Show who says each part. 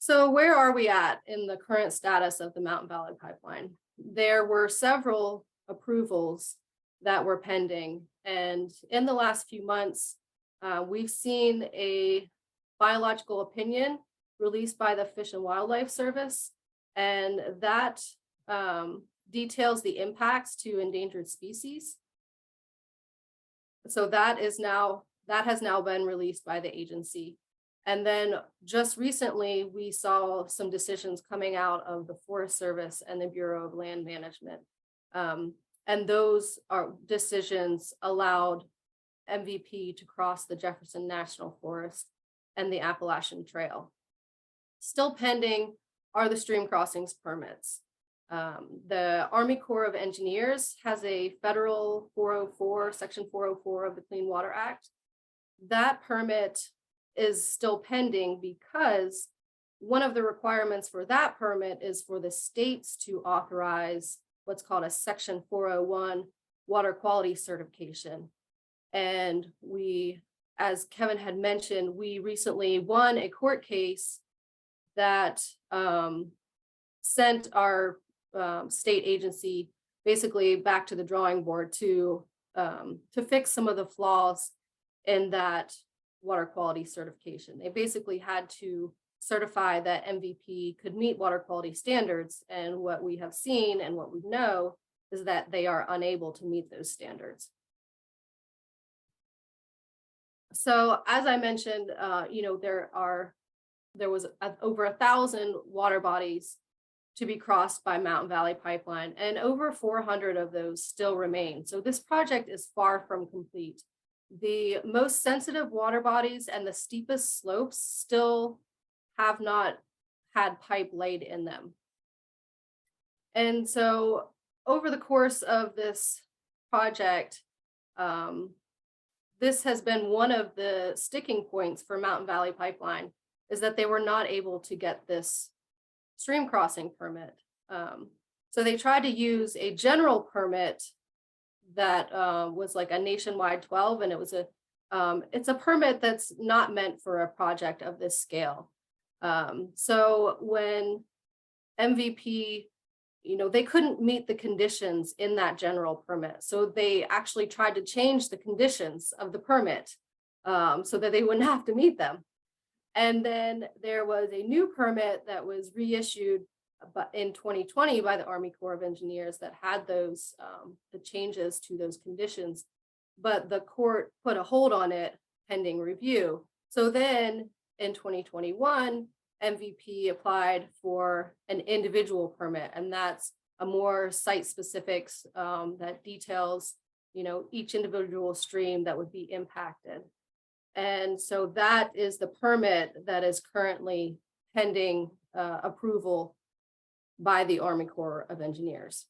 Speaker 1: So where are we at in the current status of the Mountain Valley Pipeline? There were several approvals that were pending, and in the last few months, we've seen a biological opinion released by the Fish and Wildlife Service, and that details the impacts to endangered species. So that has now been released by the agency. And then just recently, we saw some decisions coming out of the Forest Service and the Bureau of Land Management. And those decisions allowed MVP to cross the Jefferson National Forest and the Appalachian Trail. Still pending are the stream crossings permits. The Army Corps of Engineers has a federal 404, Section 404 of the Clean Water Act. That permit is still pending because one of the requirements for that permit is for the states to authorize what's called a Section 401 water quality certification. And we, as Kevin had mentioned, we recently won a court case that sent our state agency basically back to the drawing board to fix some of the flaws in that water quality certification. They basically had to certify that MVP could meet water quality standards. And what we have seen and what we know is that they are unable to meet those standards. So as I mentioned, there was over 1,000 water bodies to be crossed by Mountain Valley Pipeline, and over 400 of those still remain. So this project is far from complete. The most sensitive water bodies and the steepest slopes still have not had pipe laid in them. And so over the course of this project, this has been one of the sticking points for Mountain Valley Pipeline, is that they were not able to get this stream crossing permit. So they tried to use a general permit that was like a nationwide 12, and it's a permit that's not meant for a project of this scale. So when MVP, they couldn't meet the conditions in that general permit. So they actually tried to change the conditions of the permit so that they wouldn't have to meet them. And then there was a new permit that was reissued in 2020 by the Army Corps of Engineers that had those the changes to those conditions, but the court put a hold on it pending review. So then in 2021, MVP applied for an individual permit, and that's a more site specifics that details, each individual stream that would be impacted. And so that is the permit that is currently pending approval by the Army Corps of Engineers.